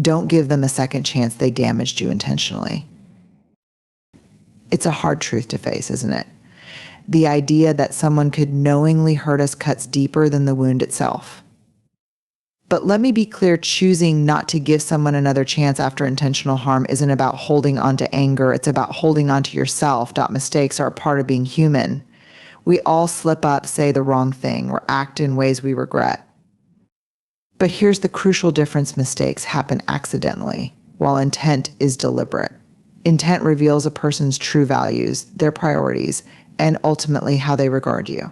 Don't give them a second chance they damaged you intentionally. It's a hard truth to face, isn't it? The idea that someone could knowingly hurt us cuts deeper than the wound itself. But let me be clear, choosing not to give someone another chance after intentional harm isn't about holding on to anger. It's about holding on to yourself. Mistakes are a part of being human. We all slip up, say the wrong thing, or act in ways we regret. But here's the crucial difference: mistakes happen accidentally, while intent is deliberate. Intent reveals a person's true values, their priorities, and ultimately how they regard you.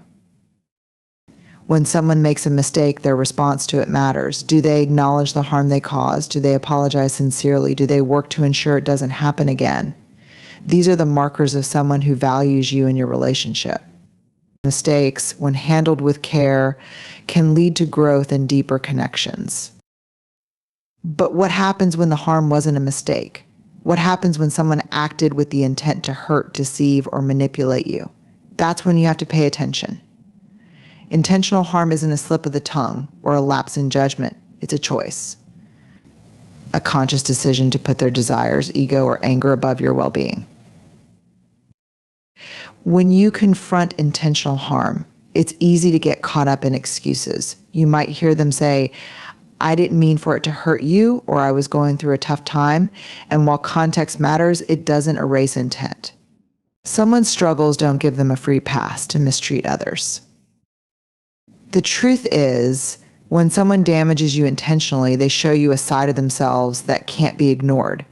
When someone makes a mistake, their response to it matters. Do they acknowledge the harm they caused? Do they apologize sincerely? Do they work to ensure it doesn't happen again? These are the markers of someone who values you and your relationship. Mistakes, when handled with care, can lead to growth and deeper connections. But what happens when the harm wasn't a mistake? What happens when someone acted with the intent to hurt, deceive, or manipulate you? That's when you have to pay attention. Intentional harm isn't a slip of the tongue or a lapse in judgment. It's a choice. A conscious decision to put their desires, ego, or anger above your well-being. When you confront intentional harm, it's easy to get caught up in excuses. You might hear them say, "I didn't mean for it to hurt you," or "I was going through a tough time." And while context matters, it doesn't erase intent. Someone's struggles don't give them a free pass to mistreat others. The truth is, when someone damages you intentionally, they show you a side of themselves that can't be ignored.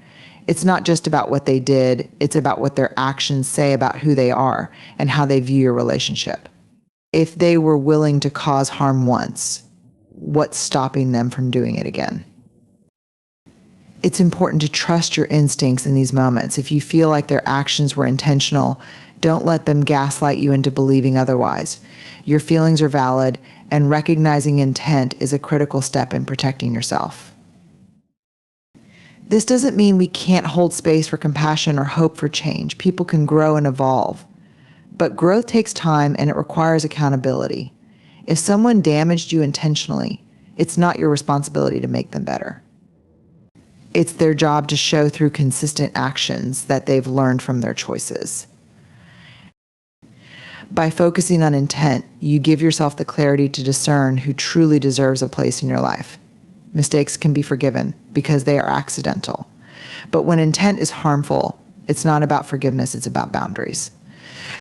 It's not just about what they did, it's about what their actions say about who they are and how they view your relationship. If they were willing to cause harm once, what's stopping them from doing it again? It's important to trust your instincts in these moments. If you feel like their actions were intentional, don't let them gaslight you into believing otherwise. Your feelings are valid, and recognizing intent is a critical step in protecting yourself. This doesn't mean we can't hold space for compassion or hope for change. People can grow and evolve. But growth takes time and it requires accountability. If someone damaged you intentionally, it's not your responsibility to make them better. It's their job to show through consistent actions that they've learned from their choices. By focusing on intent, you give yourself the clarity to discern who truly deserves a place in your life. Mistakes can be forgiven because they are accidental. But when intent is harmful, it's not about forgiveness, it's about boundaries.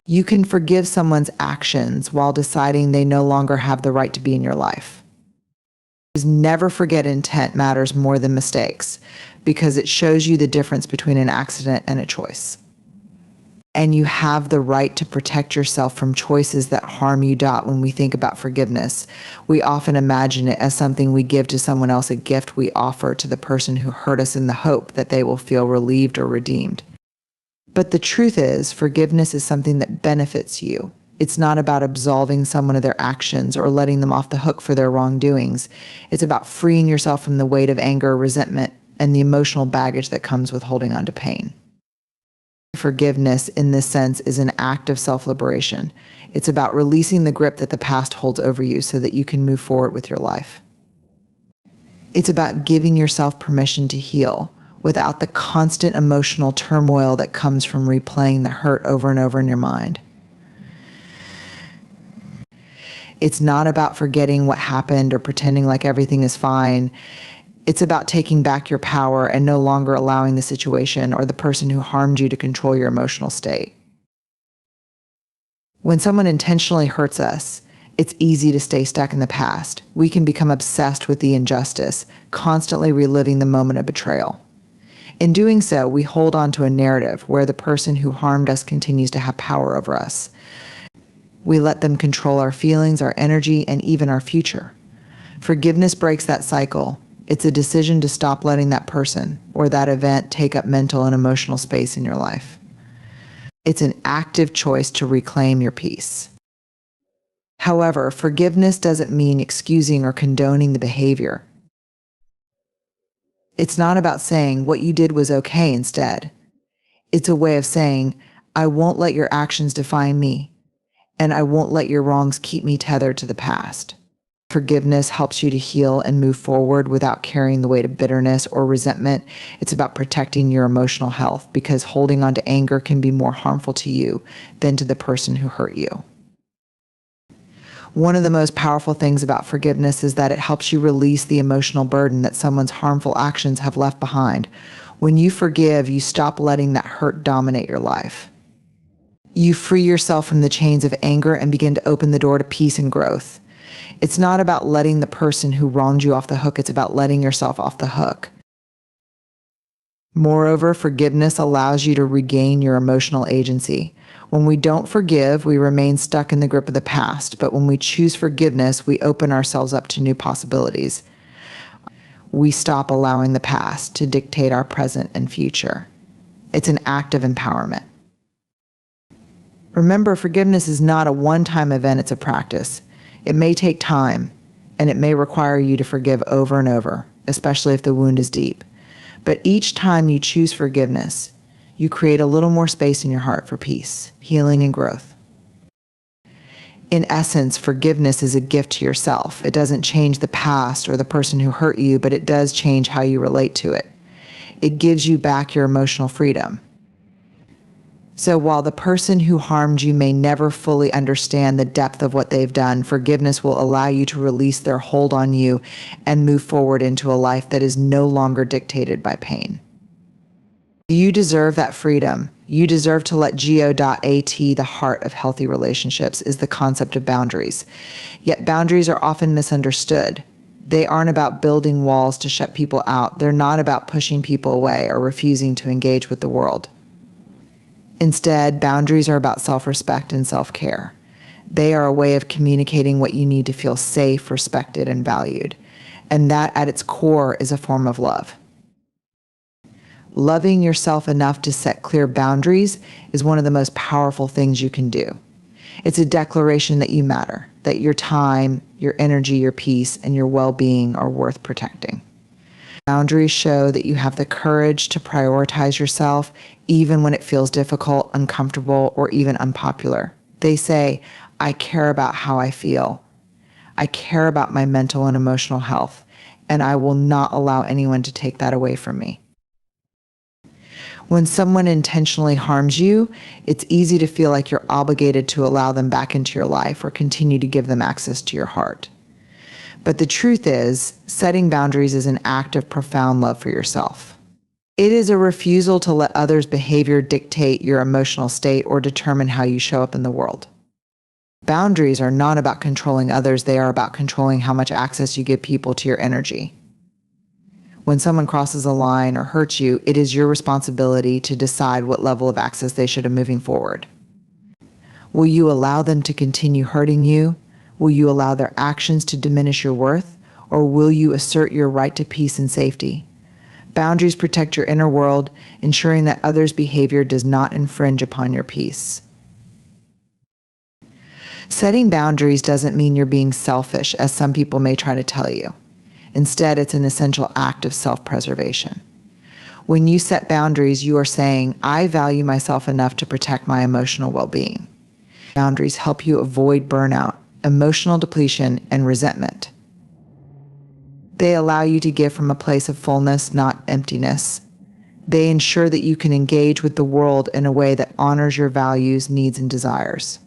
You can forgive someone's actions while deciding they no longer have the right to be in your life. Never forget intent matters more than mistakes because it shows you the difference between an accident and a choice. And you have the right to protect yourself from choices that harm you. When we think about forgiveness, we often imagine it as something we give to someone else, a gift we offer to the person who hurt us in the hope that they will feel relieved or redeemed. But the truth is, forgiveness is something that benefits you. It's not about absolving someone of their actions or letting them off the hook for their wrongdoings. It's about freeing yourself from the weight of anger, resentment, and the emotional baggage that comes with holding on to pain. Forgiveness, in this sense, is an act of self-liberation. It's about releasing the grip that the past holds over you so that you can move forward with your life. It's about giving yourself permission to heal without the constant emotional turmoil that comes from replaying the hurt over and over in your mind. It's not about forgetting what happened or pretending like everything is fine. It's about taking back your power and no longer allowing the situation or the person who harmed you to control your emotional state. When someone intentionally hurts us, it's easy to stay stuck in the past. We can become obsessed with the injustice, constantly reliving the moment of betrayal. In doing so, we hold on to a narrative where the person who harmed us continues to have power over us. We let them control our feelings, our energy, and even our future. Forgiveness breaks that cycle. It's a decision to stop letting that person or that event take up mental and emotional space in your life. It's an active choice to reclaim your peace. However, forgiveness doesn't mean excusing or condoning the behavior. It's not about saying what you did was okay instead. It's a way of saying, I won't let your actions define me, and I won't let your wrongs keep me tethered to the past. Forgiveness helps you to heal and move forward without carrying the weight of bitterness or resentment. It's about protecting your emotional health, because holding on to anger can be more harmful to you than to the person who hurt you. One of the most powerful things about forgiveness is that it helps you release the emotional burden that someone's harmful actions have left behind. When you forgive, you stop letting that hurt dominate your life. You free yourself from the chains of anger and begin to open the door to peace and growth. It's not about letting the person who wronged you off the hook, it's about letting yourself off the hook. Moreover, forgiveness allows you to regain your emotional agency. When we don't forgive, we remain stuck in the grip of the past, but when we choose forgiveness, we open ourselves up to new possibilities. We stop allowing the past to dictate our present and future. It's an act of empowerment. Remember, forgiveness is not a one-time event, it's a practice. It may take time, and it may require you to forgive over and over, especially if the wound is deep. But each time you choose forgiveness, you create a little more space in your heart for peace, healing, and growth. In essence, forgiveness is a gift to yourself. It doesn't change the past or the person who hurt you, but it does change how you relate to it. It gives you back your emotional freedom. So while the person who harmed you may never fully understand the depth of what they've done, forgiveness will allow you to release their hold on you and move forward into a life that is no longer dictated by pain. You deserve that freedom. You deserve to let go.at. The heart of healthy relationships is the concept of boundaries. Yet boundaries are often misunderstood. They aren't about building walls to shut people out. They're not about pushing people away or refusing to engage with the world. Instead, boundaries are about self-respect and self-care. They are a way of communicating what you need to feel safe, respected, and valued. And that, at its core, is a form of love. Loving yourself enough to set clear boundaries is one of the most powerful things you can do. It's a declaration that you matter, that your time, your energy, your peace, and your well-being are worth protecting. Boundaries show that you have the courage to prioritize yourself, even when it feels difficult, uncomfortable, or even unpopular. They say, I care about how I feel. I care about my mental and emotional health, and I will not allow anyone to take that away from me. When someone intentionally harms you, it's easy to feel like you're obligated to allow them back into your life or continue to give them access to your heart. But the truth is, setting boundaries is an act of profound love for yourself. It is a refusal to let others' behavior dictate your emotional state or determine how you show up in the world. Boundaries are not about controlling others, they are about controlling how much access you give people to your energy. When someone crosses a line or hurts you, it is your responsibility to decide what level of access they should have moving forward. Will you allow them to continue hurting you? Will you allow their actions to diminish your worth? Or will you assert your right to peace and safety? Boundaries protect your inner world, ensuring that others' behavior does not infringe upon your peace. Setting boundaries doesn't mean you're being selfish, as some people may try to tell you. Instead, it's an essential act of self-preservation. When you set boundaries, you are saying, I value myself enough to protect my emotional well-being. Boundaries help you avoid burnout, emotional depletion, and resentment. They allow you to give from a place of fullness, not emptiness. They ensure that you can engage with the world in a way that honors your values, needs, and desires.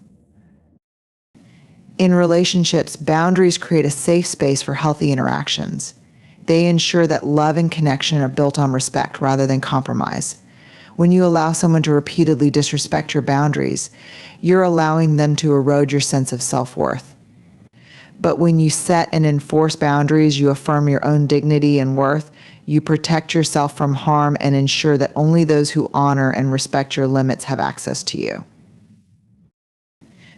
In relationships, boundaries create a safe space for healthy interactions. They ensure that love and connection are built on respect rather than compromise. When you allow someone to repeatedly disrespect your boundaries, you're allowing them to erode your sense of self-worth. But when you set and enforce boundaries, you affirm your own dignity and worth, you protect yourself from harm and ensure that only those who honor and respect your limits have access to you.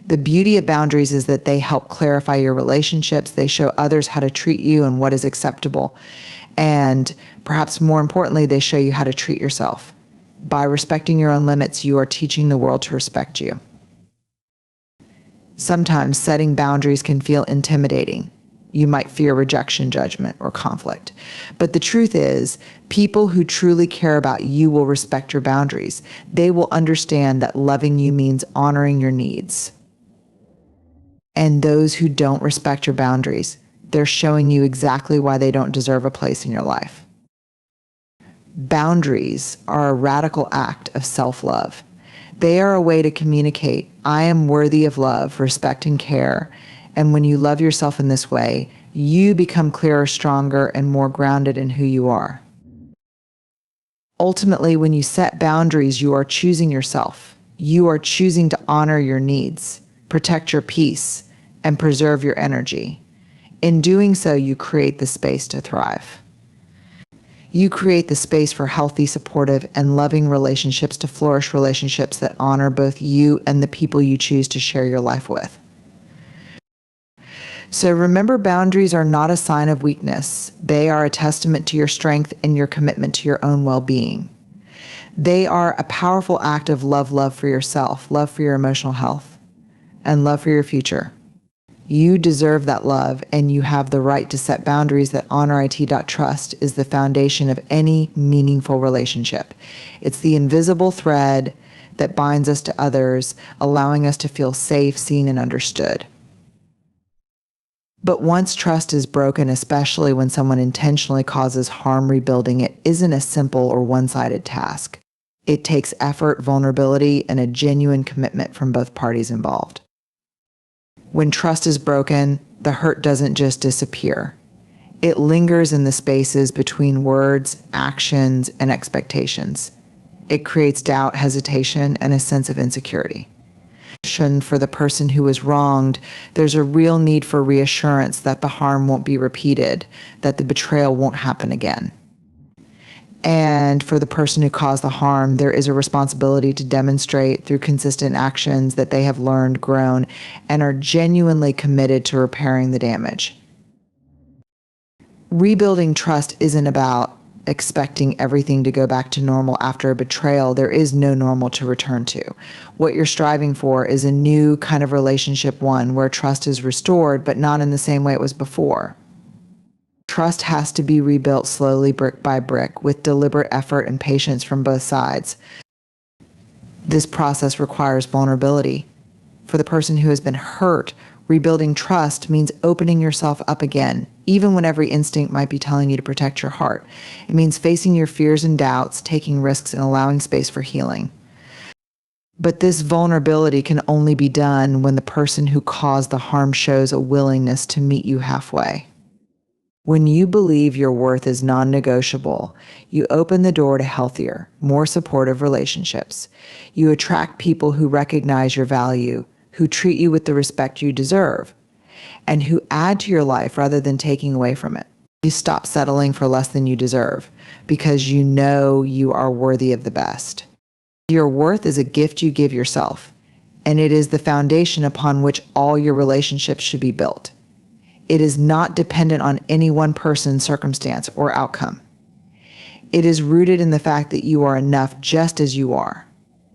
The beauty of boundaries is that they help clarify your relationships, they show others how to treat you and what is acceptable, and perhaps more importantly, they show you how to treat yourself. By respecting your own limits, you are teaching the world to respect you. Sometimes setting boundaries can feel intimidating. You might fear rejection, judgment, or conflict. But the truth is, people who truly care about you will respect your boundaries. They will understand that loving you means honoring your needs. And those who don't respect your boundaries, they're showing you exactly why they don't deserve a place in your life. Boundaries are a radical act of self-love. They are a way to communicate, I am worthy of love, respect, and care. And when you love yourself in this way, you become clearer, stronger, and more grounded in who you are. Ultimately, when you set boundaries, you are choosing yourself. You are choosing to honor your needs, protect your peace, and preserve your energy. In doing so, you create the space to thrive. You create the space for healthy, supportive, and loving relationships to flourish, relationships that honor both you and the people you choose to share your life with. So remember, boundaries are not a sign of weakness. They are a testament to your strength and your commitment to your own well-being. They are a powerful act of love for yourself, love for your emotional health, and love for your future. You deserve that love, and you have the right to set boundaries that honor Trust is the foundation of any meaningful relationship. It's the invisible thread that binds us to others, allowing us to feel safe, seen, and understood. But once trust is broken, especially when someone intentionally causes harm, rebuilding it isn't a simple or one-sided task. It takes effort, vulnerability, and a genuine commitment from both parties involved. When trust is broken, the hurt doesn't just disappear. It lingers in the spaces between words, actions, and expectations. It creates doubt, hesitation, and a sense of insecurity. For the person who was wronged, there's a real need for reassurance that the harm won't be repeated, that the betrayal won't happen again. And for the person who caused the harm, there is a responsibility to demonstrate through consistent actions that they have learned, grown, and are genuinely committed to repairing the damage. Rebuilding trust isn't about expecting everything to go back to normal after a betrayal. There is no normal to return to. What you're striving for is a new kind of relationship, one where trust is restored, but not in the same way it was before. Trust has to be rebuilt slowly, brick by brick, with deliberate effort and patience from both sides. This process requires vulnerability. For the person who has been hurt, rebuilding trust means opening yourself up again, even when every instinct might be telling you to protect your heart. It means facing your fears and doubts, taking risks, and allowing space for healing. But this vulnerability can only be done when the person who caused the harm shows a willingness to meet you halfway. When you believe your worth is non-negotiable, you open the door to healthier, more supportive relationships. You attract people who recognize your value, who treat you with the respect you deserve, and who add to your life rather than taking away from it. You stop settling for less than you deserve because you know you are worthy of the best. Your worth is a gift you give yourself, and it is the foundation upon which all your relationships should be built. It is not dependent on any one person's circumstance or outcome. It is rooted in the fact that you are enough just as you are.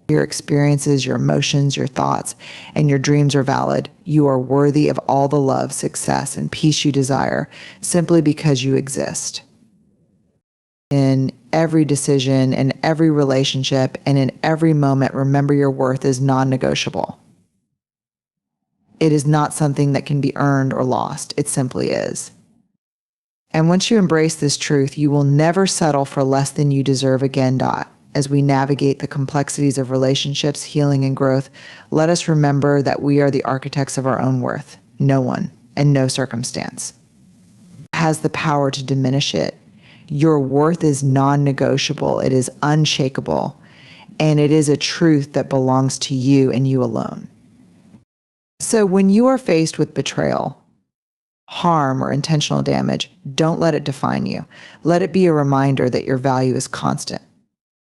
Your experiences, your emotions, your thoughts, and your dreams are valid. You are worthy of all the love, success, and peace you desire simply because you exist. In every decision, in every relationship, and in every moment, remember your worth is non-negotiable. It is not something that can be earned or lost. It simply is. And once you embrace this truth, you will never settle for less than you deserve again. As we navigate the complexities of relationships, healing, and growth, let us remember that we are the architects of our own worth. No one and no circumstance has the power to diminish it. Your worth is non-negotiable. It is unshakable. And it is a truth that belongs to you and you alone. So when you are faced with betrayal, harm, or intentional damage, don't let it define you. Let it be a reminder that your value is constant.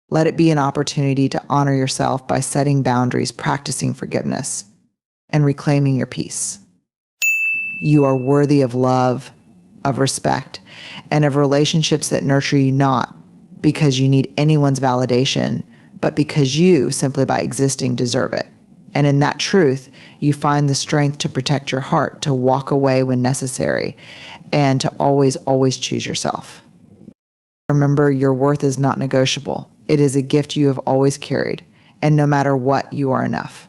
Let it be an opportunity to honor yourself by setting boundaries, practicing forgiveness, and reclaiming your peace. You are worthy of love, of respect, and of relationships that nurture you not because you need anyone's validation, but because you, simply by existing, deserve it. And in that truth, you find the strength to protect your heart, to walk away when necessary, and to always, always choose yourself. Remember, your worth is not negotiable. It is a gift you have always carried, and no matter what, you are enough.